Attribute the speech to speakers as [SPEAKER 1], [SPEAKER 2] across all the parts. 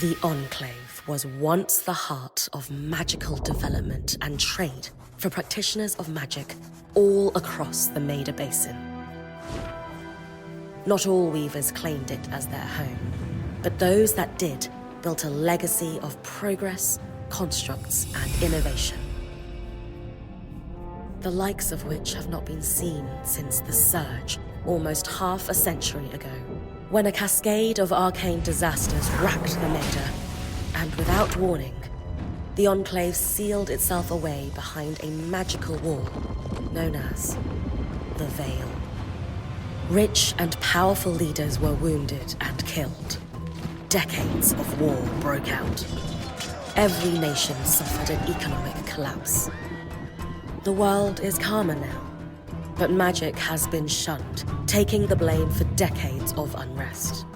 [SPEAKER 1] The Enclave was once the heart of magical development and trade for practitioners of magic all across the Maida Basin. Not all weavers claimed it as their home, but those that did built a legacy of progress, constructs, and innovation. The likes of which have not been seen since the Surge, almost half a century ago, when a cascade of arcane disasters racked the Maida, and without warning, the Enclave sealed itself away behind a magical wall known as the Veil. Rich and powerful leaders were wounded and killed. Decades of war broke out. Every nation suffered an economic collapse. The world is calmer now, but magic has been shunned, taking the blame for decades of unrest.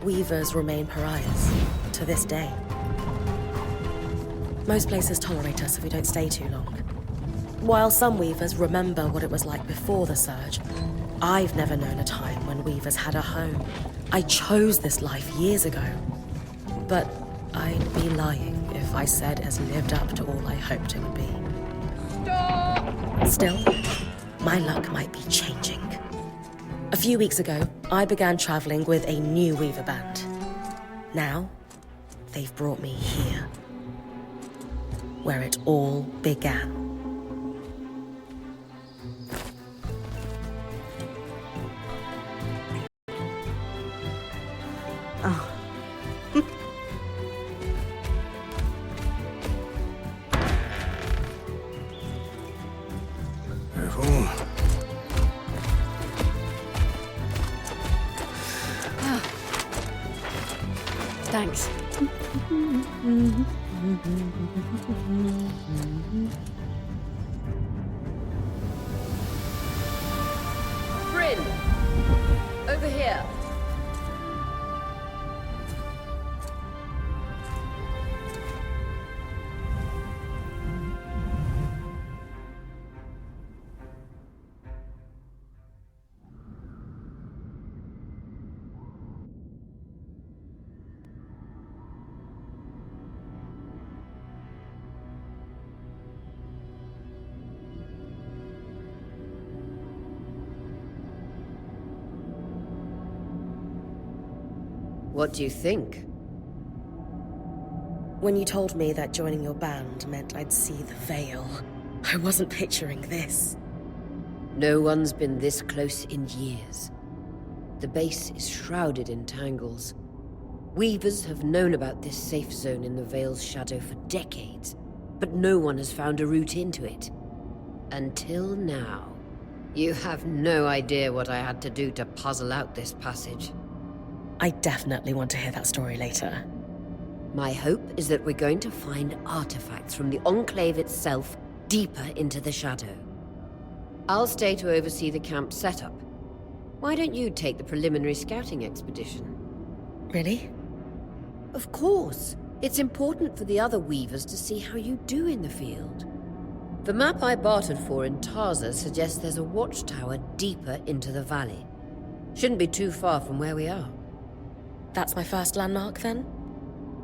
[SPEAKER 1] Weavers remain pariahs to this day. Most places tolerate us if we don't stay too long. While some weavers remember what it was like before the Surge, I've never known a time when weavers had a home. I chose this life years ago, but I'd be lying if I said it has lived up to all I hoped it would be. Stop! Still, my luck might be changing. A few weeks ago, I began traveling with a new weaver band. Now, they've brought me here, where it all began. Oh.
[SPEAKER 2] Careful.
[SPEAKER 3] Oh. Thanks.
[SPEAKER 4] Bryn! Over here. What do you think?
[SPEAKER 1] When you told me that joining your band meant I'd see the Veil, I wasn't picturing this.
[SPEAKER 4] No one's been this close in years. The base is shrouded in tangles. Weavers have known about this safe zone in the Veil's shadow for decades, but no one has found a route into it. Until now. You have no idea what I had to do to puzzle out this passage.
[SPEAKER 1] I definitely want to hear that story later.
[SPEAKER 4] My hope is that we're going to find artifacts from the Enclave itself deeper into the shadow. I'll stay to oversee the camp setup. Why don't you take the preliminary scouting expedition?
[SPEAKER 1] Really?
[SPEAKER 4] Of course. It's important for the other weavers to see how you do in the field. The map I bartered for in Tarza suggests there's a watchtower deeper into the valley. Shouldn't be too far from where we are.
[SPEAKER 1] That's my first landmark, then?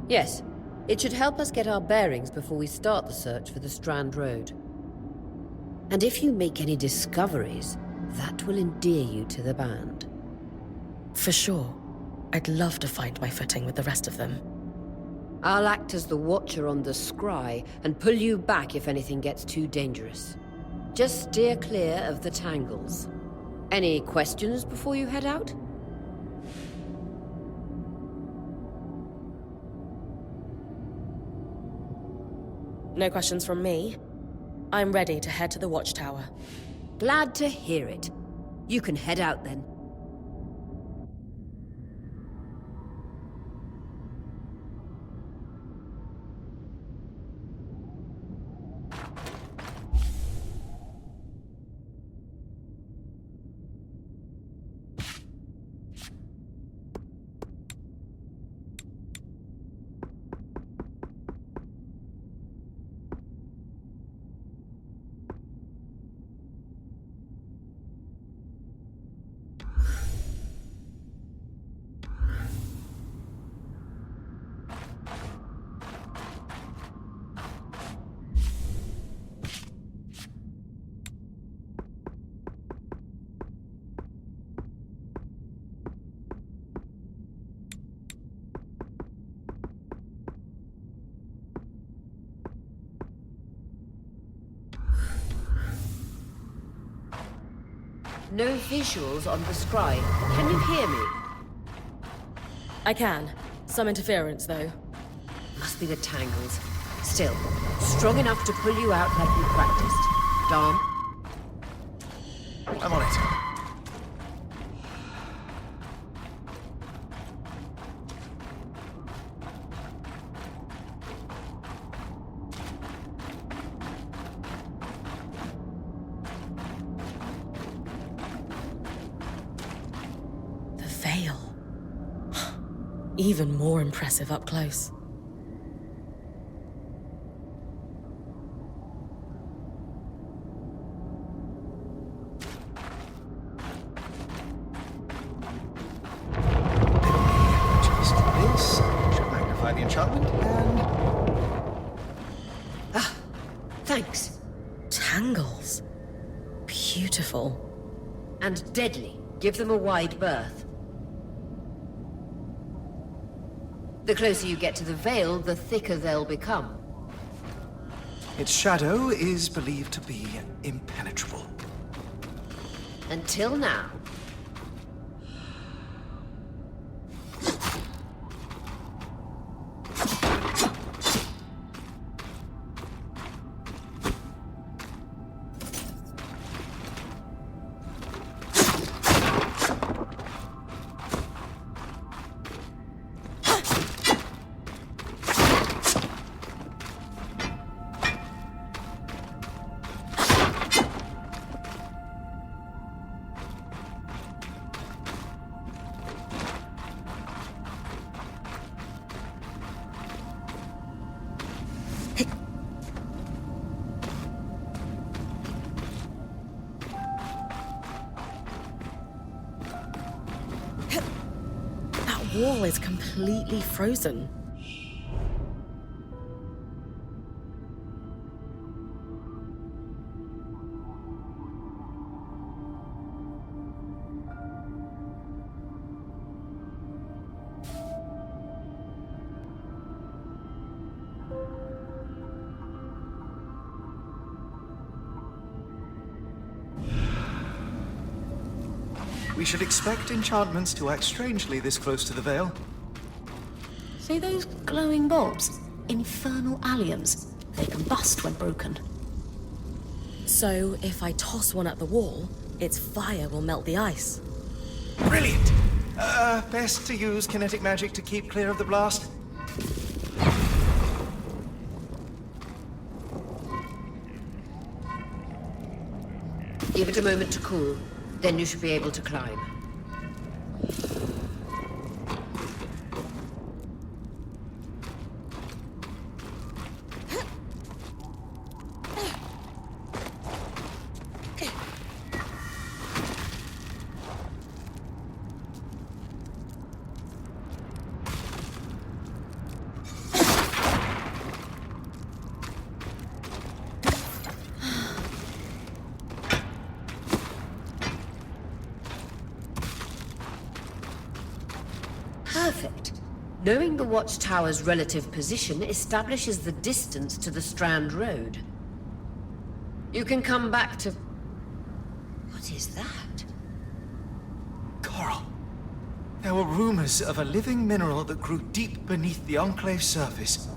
[SPEAKER 4] Yes. It should help us get our bearings before we start the search for the Strand Road. And if you make any discoveries, that will endear you to the band.
[SPEAKER 1] For sure. I'd love to find my footing with the rest of them.
[SPEAKER 4] I'll act as the watcher on the scry and pull you back if anything gets too dangerous. Just steer clear of the tangles. Any questions before you head out?
[SPEAKER 1] No questions from me. I'm ready to head to the watchtower.
[SPEAKER 4] Glad to hear it. You can head out then. No visuals on the scribe. Can you hear me?
[SPEAKER 1] I can. Some interference, though.
[SPEAKER 4] Must be the tangles. Still, strong enough to pull you out like we practiced. Dom?
[SPEAKER 2] I'm on it.
[SPEAKER 1] The veil. Even more impressive up close.
[SPEAKER 2] Just this should magnify the enchantment, and
[SPEAKER 4] Thanks.
[SPEAKER 1] Tangles. Beautiful.
[SPEAKER 4] And deadly. Give them a wide berth. The closer you get to the veil, the thicker they'll become.
[SPEAKER 2] its shadow is believed to be impenetrable.
[SPEAKER 4] Until now.
[SPEAKER 1] That wall is completely frozen.
[SPEAKER 2] We should expect enchantments to act strangely this close to the veil.
[SPEAKER 3] See those glowing bulbs? Infernal alliums. They combust when broken.
[SPEAKER 1] So, if I toss one at the wall, its fire will melt the ice.
[SPEAKER 2] Brilliant! Best to use kinetic magic to keep clear of the blast.
[SPEAKER 4] Give it a moment to cool. Then you should be able to climb. Perfect. Knowing the watchtower's relative position establishes the distance to the Strand Road. You can come back to... What is that?
[SPEAKER 2] Coral. There were rumors of a living mineral that grew deep beneath the Enclave's surface.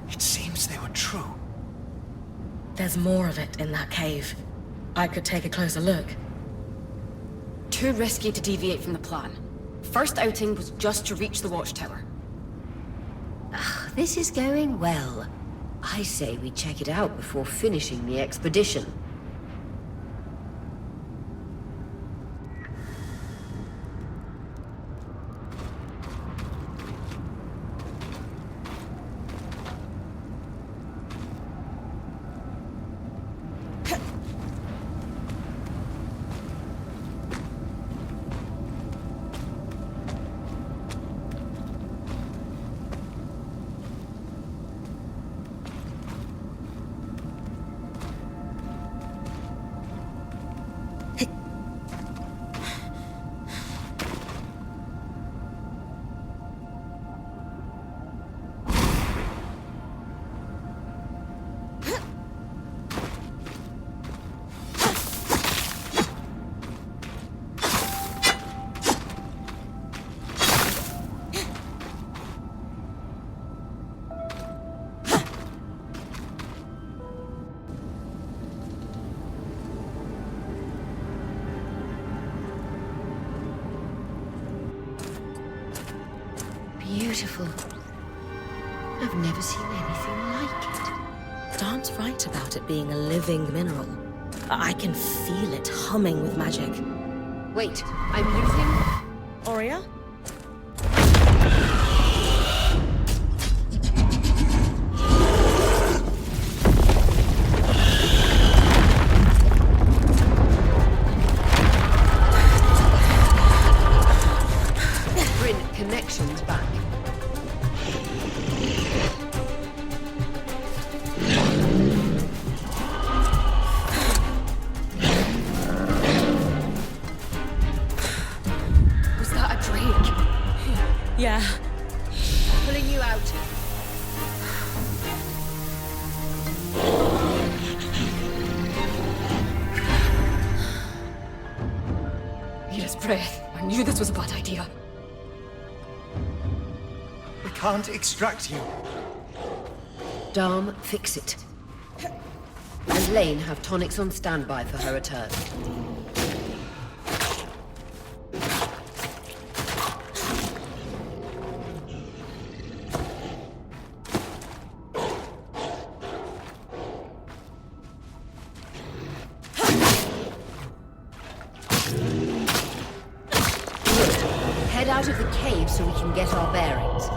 [SPEAKER 2] It seems they were true.
[SPEAKER 1] There's more of it in that cave. I could take a closer look.
[SPEAKER 3] Too risky to deviate from the plan. First outing was just to reach the watchtower.
[SPEAKER 4] This is going well. I say we check it out before finishing the expedition. beautiful. I've never seen anything like it.
[SPEAKER 1] Dan's right about it being a living mineral. I can feel it humming with magic.
[SPEAKER 4] Wait, I'm losing...
[SPEAKER 1] Aurea?
[SPEAKER 4] Connections back.
[SPEAKER 3] Was that a drake?
[SPEAKER 1] Yeah.
[SPEAKER 4] Pulling you out.
[SPEAKER 3] Need his breath. I knew this was a bad idea.
[SPEAKER 2] We can't extract you.
[SPEAKER 4] Darm, fix it. And Lane have tonics on standby for her return. Head out of the cave so we can get our bearings.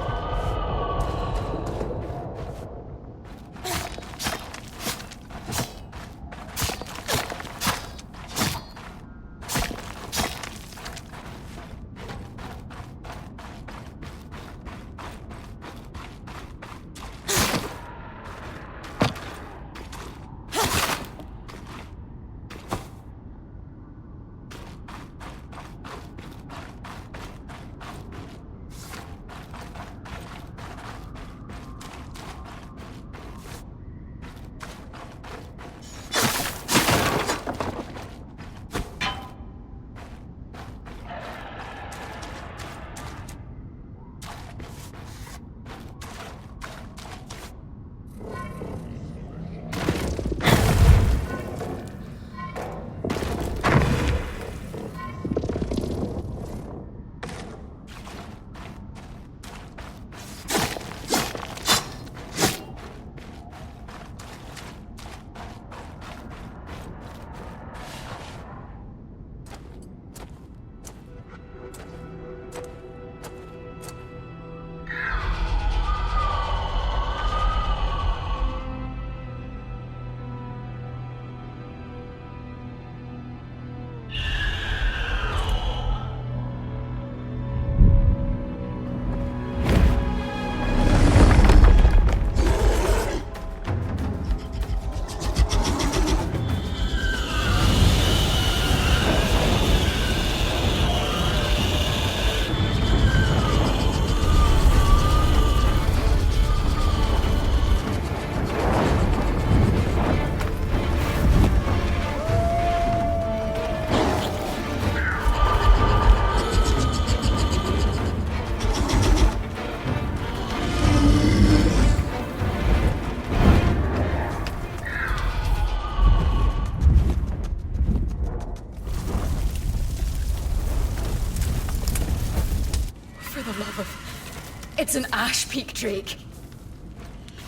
[SPEAKER 3] It's an Ash Peak Drake.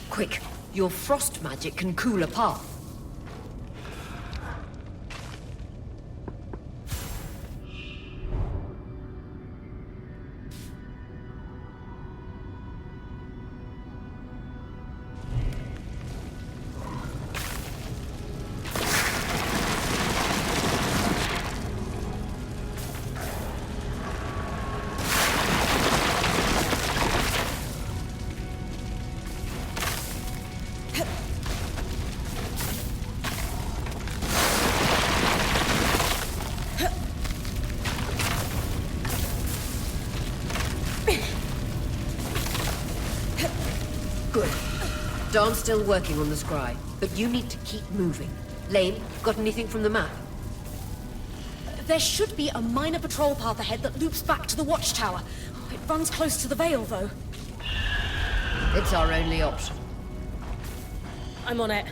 [SPEAKER 4] Quick, your frost magic can cool a path. Good. Dawn's still working on the scry, but you need to keep moving. Lane, got anything from the map?
[SPEAKER 3] There should be a minor patrol path ahead that loops back to the watchtower. It runs close to the Vale, though.
[SPEAKER 4] It's our only option.
[SPEAKER 1] I'm on it.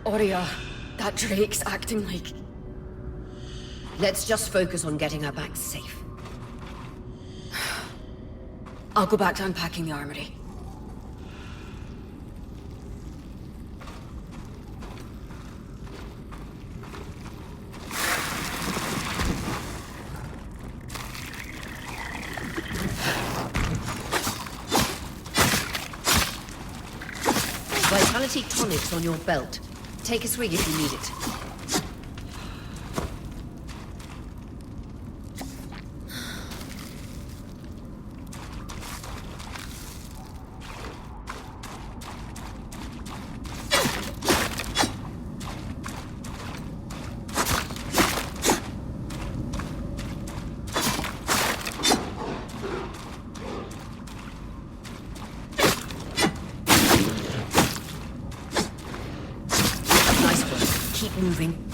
[SPEAKER 3] Oria, that Drake's acting like...
[SPEAKER 4] Let's just focus on getting her back safe.
[SPEAKER 3] I'll go back to unpacking the armory.
[SPEAKER 4] Vitality tonics on your belt. Take a swig if you need it. Keep moving.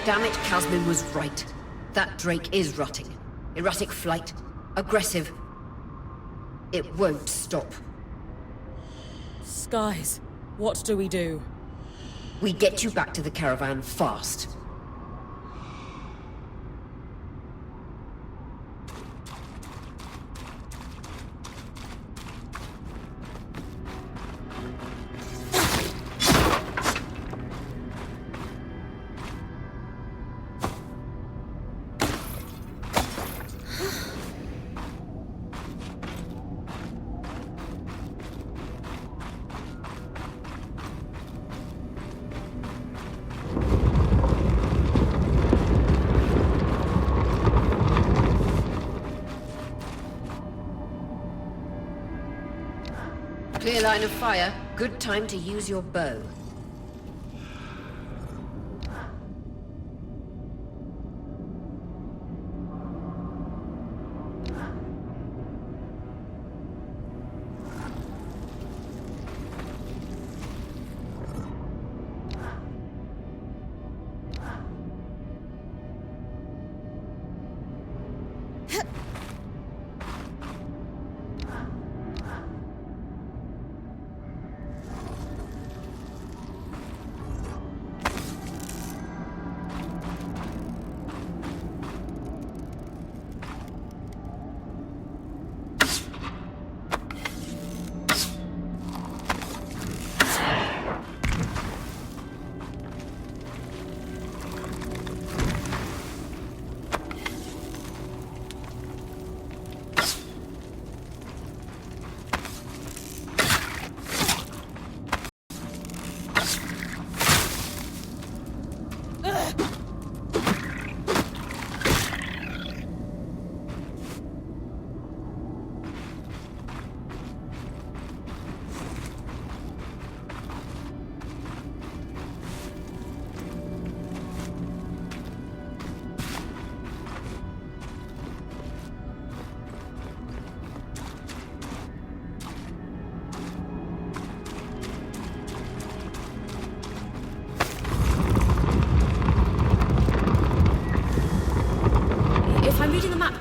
[SPEAKER 4] Damn it, Casmin was right. That Drake is rotting. Erratic flight. Aggressive. It won't stop.
[SPEAKER 1] Skies, what do we do?
[SPEAKER 4] We get you back to the caravan fast. Clear line of fire. Good time to use your bow.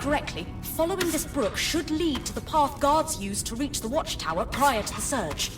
[SPEAKER 3] Correctly, following this brook should lead to the path guards used to reach the watchtower prior to the surge.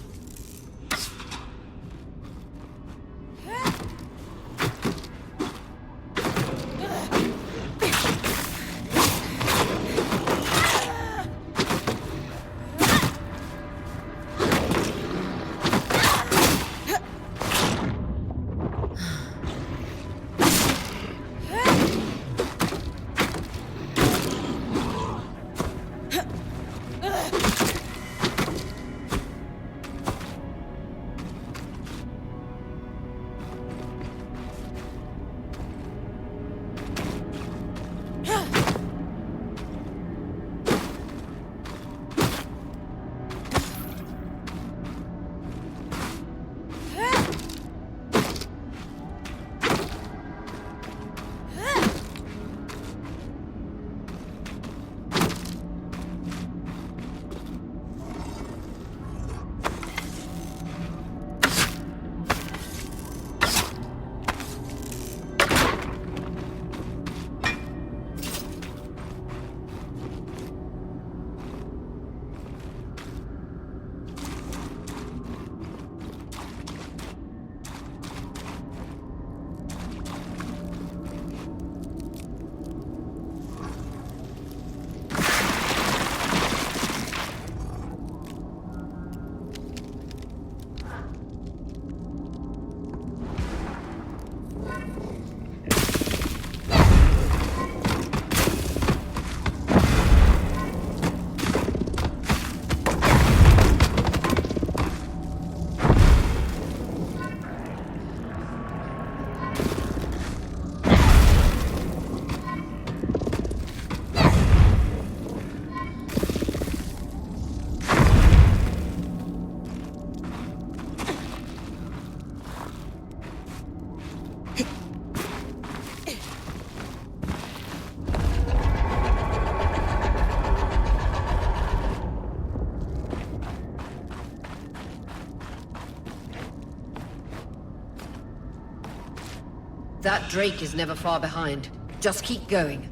[SPEAKER 4] That Drake is never far behind. Just keep going.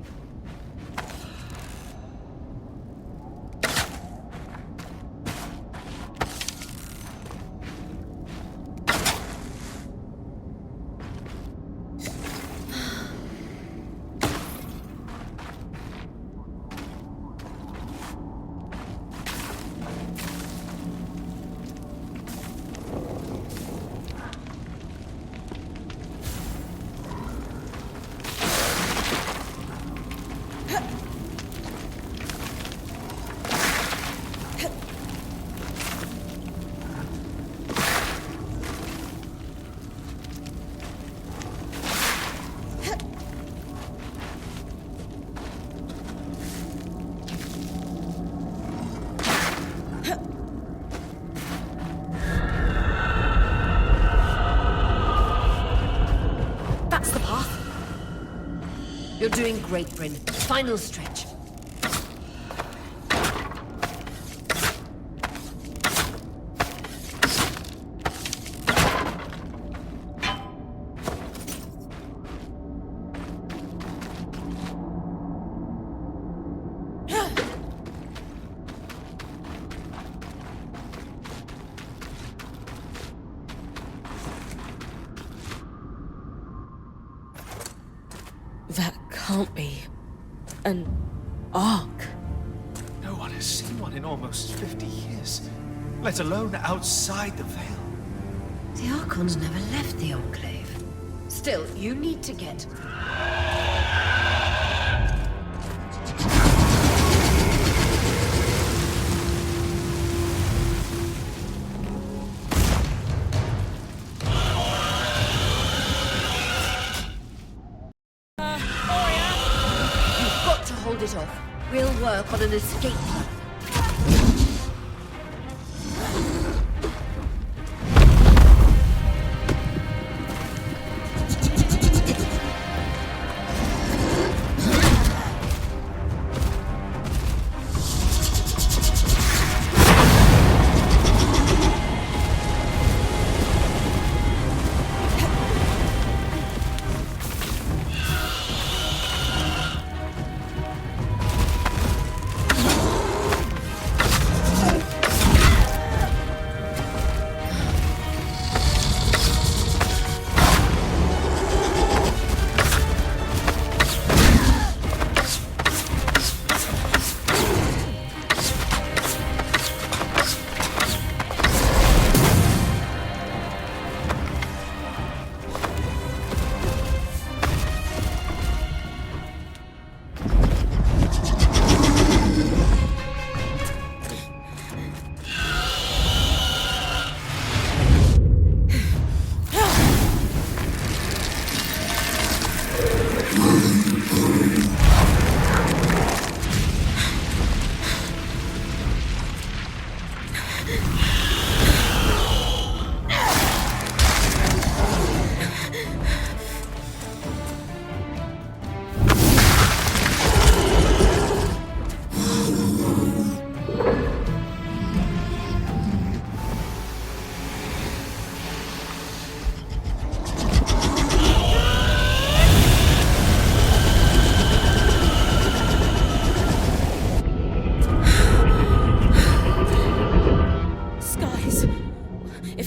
[SPEAKER 4] You're doing great, Bryn. Final stretch.
[SPEAKER 1] That can't be an ark.
[SPEAKER 2] No one has seen one in almost 50 years, let alone outside the Veil.
[SPEAKER 4] The Archons never left the Enclave. Still, you need to get... You've got to hold it off. We'll work on an escape plan.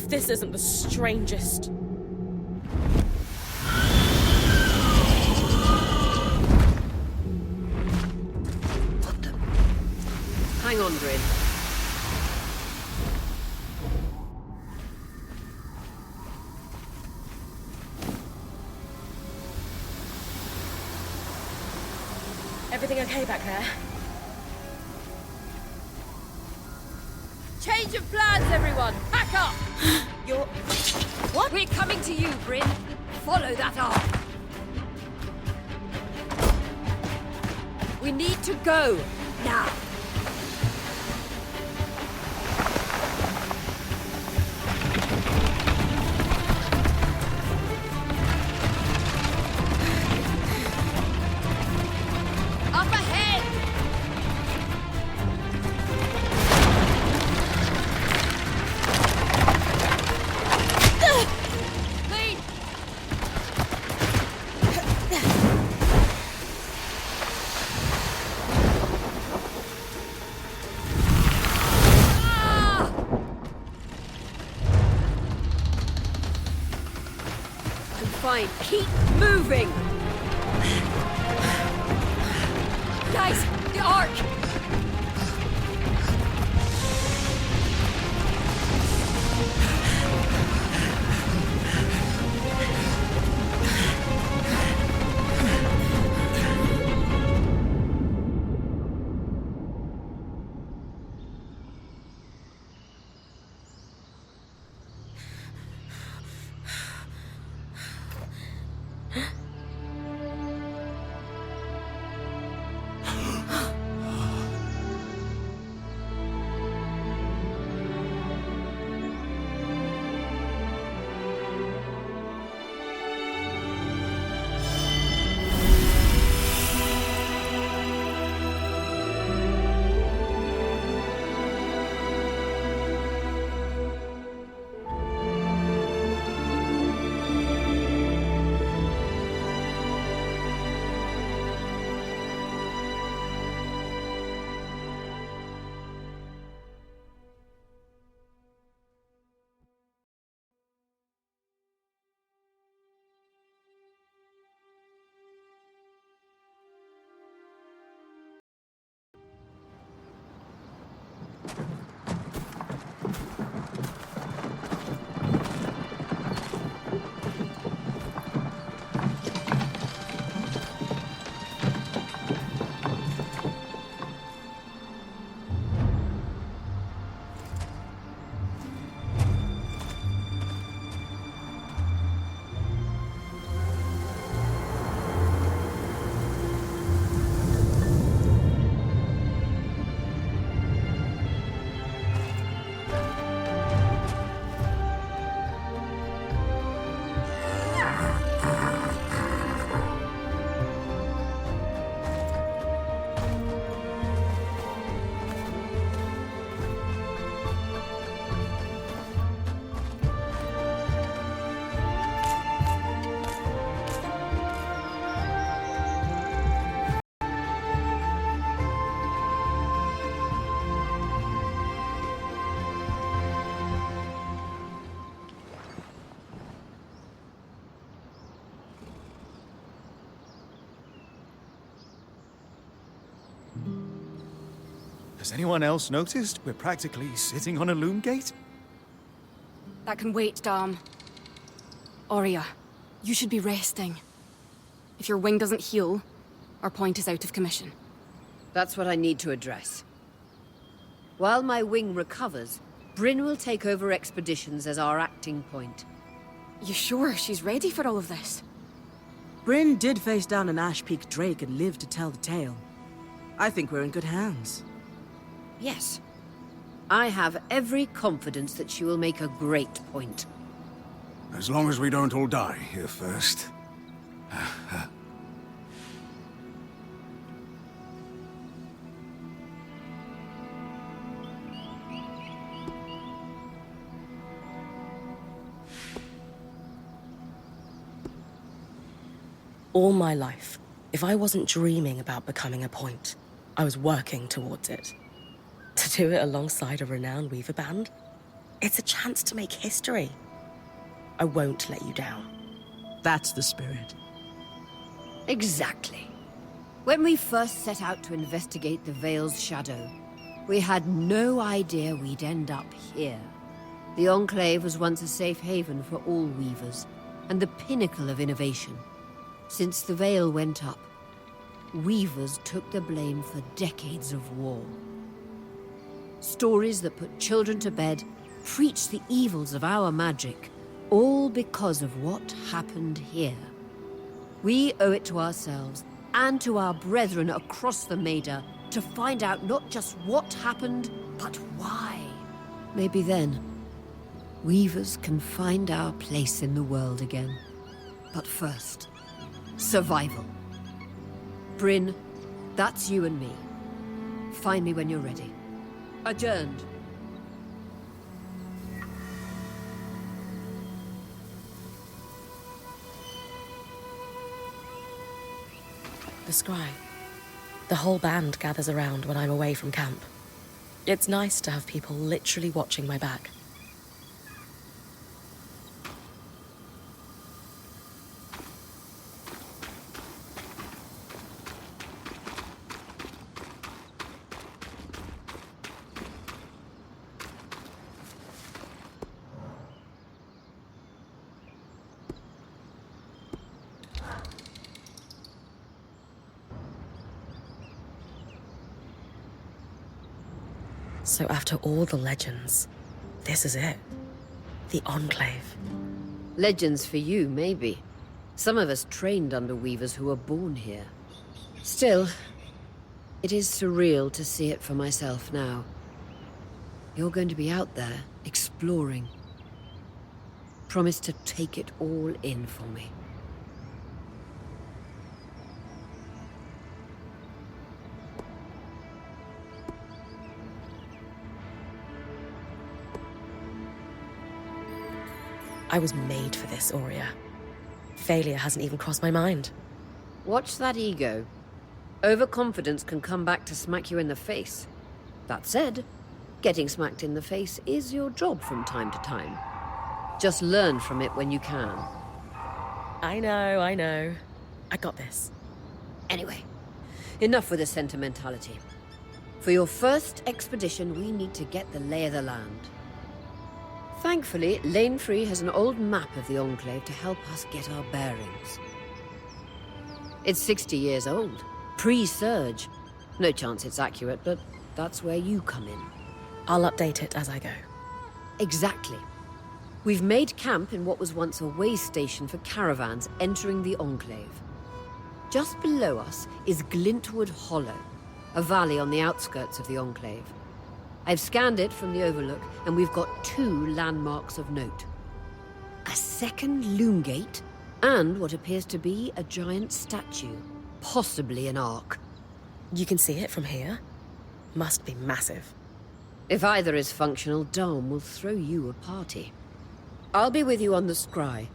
[SPEAKER 1] This isn't the strangest.
[SPEAKER 4] What the... Hang on, Bryn.
[SPEAKER 1] Everything okay back there?
[SPEAKER 5] Change of plans, everyone! Pack up!
[SPEAKER 1] You're... What?
[SPEAKER 5] We're coming to you, Bryn. Follow that arc. We need to go. Now. Up ahead! moving! Guys, the Ark!
[SPEAKER 2] Has anyone else noticed we're practically sitting on a loom gate?
[SPEAKER 3] That can wait, Dom. Aurea, you should be resting. If your wing doesn't heal, our point is out of commission.
[SPEAKER 4] That's what I need to address. While my wing recovers, Bryn will take over expeditions as our acting point.
[SPEAKER 3] You sure she's ready for all of this?
[SPEAKER 6] Bryn did face down an Ash Peak Drake and lived to tell the tale. I think we're in good hands.
[SPEAKER 4] Yes. I have every confidence that she will make a great point.
[SPEAKER 7] As long as we don't all die here first.
[SPEAKER 1] All my life, if I wasn't dreaming about becoming a point, I was working towards it. To do it alongside a renowned Weaver band, it's a chance to make history. I won't let you down.
[SPEAKER 6] That's the spirit.
[SPEAKER 4] Exactly. When we first set out to investigate the Veil's shadow, we had no idea we'd end up here. The Enclave was once a safe haven for all Weavers, and the pinnacle of innovation. Since the Veil went up, Weavers took the blame for decades of war. Stories that put children to bed, preached the evils of our magic, all because of what happened here. We owe it to ourselves and to our brethren across the Maida to find out not just what happened, but why. Maybe then, Weavers can find our place in the world again. But first, survival. Bryn, that's you and me. Find me when you're ready. Adjourned.
[SPEAKER 1] The scry. The whole band gathers around when I'm away from camp. It's nice to have people literally watching my back. So after all the legends, this is it. The Enclave.
[SPEAKER 4] Legends for you, maybe. Some of us trained under weavers who were born here. Still, it is surreal to see it for myself now. You're going to be out there, exploring. Promise to take it all in for me.
[SPEAKER 1] I was made for this, Aurea. Failure hasn't even crossed my mind.
[SPEAKER 4] Watch that ego. Overconfidence can come back to smack you in the face. That said, getting smacked in the face is your job from time to time. Just learn from it when you can.
[SPEAKER 1] I know. I got this.
[SPEAKER 4] Anyway, enough with the sentimentality. For your first expedition, we need to get the lay of the land. Thankfully, Lane Free has an old map of the Enclave to help us get our bearings. It's 60 years old, pre-Surge. No chance it's accurate, but that's where you come in.
[SPEAKER 1] I'll update it as I go.
[SPEAKER 4] Exactly. We've made camp in what was once a way station for caravans entering the Enclave. Just below us is Glintwood Hollow, a valley on the outskirts of the Enclave. I've scanned it from the Overlook, and we've got 2 landmarks of note. A second loom gate, and what appears to be a giant statue, possibly an ark.
[SPEAKER 1] You can see it from here? Must be massive.
[SPEAKER 4] If either is functional, Dom will throw you a party. I'll be with you on the scry.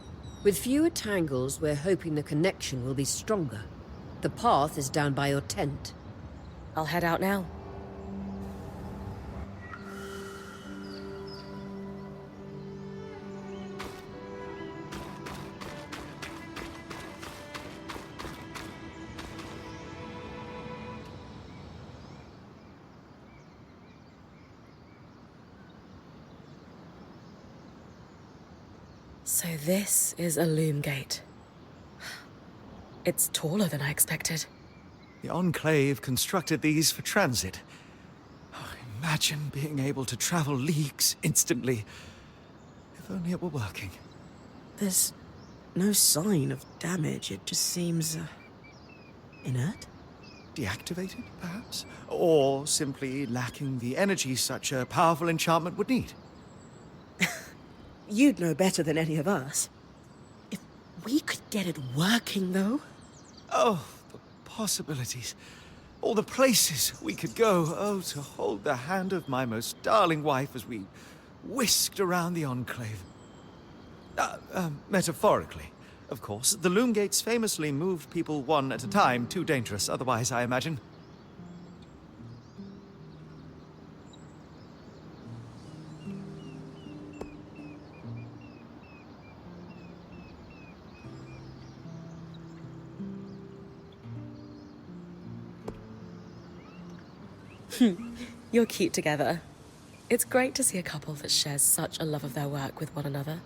[SPEAKER 4] With fewer tangles, we're hoping the connection will be stronger. The path is down by your tent.
[SPEAKER 1] I'll head out now. So this is a loom gate. It's taller than I expected.
[SPEAKER 2] The Enclave constructed these for transit. Oh, imagine being able to travel leagues instantly. If only it were working.
[SPEAKER 6] There's no sign of damage. It just seems inert.
[SPEAKER 2] Deactivated, perhaps? Or simply lacking the energy such a powerful enchantment would need.
[SPEAKER 6] You'd know better than any of us. If we could get it working, though.
[SPEAKER 2] Oh, the possibilities. All the places we could go. Oh, to hold the hand of my most darling wife as we whisked around the Enclave. Metaphorically, of course. The loom gates famously moved people one at a time. Too dangerous otherwise, I imagine.
[SPEAKER 1] You're cute together. It's great to see a couple that shares such a love of their work with one another.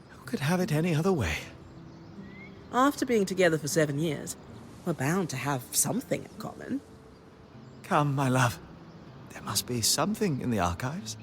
[SPEAKER 2] Who could have it any other way?
[SPEAKER 6] After being together for 7 years, we're bound to have something in common.
[SPEAKER 2] Come, my love. There must be something in the archives.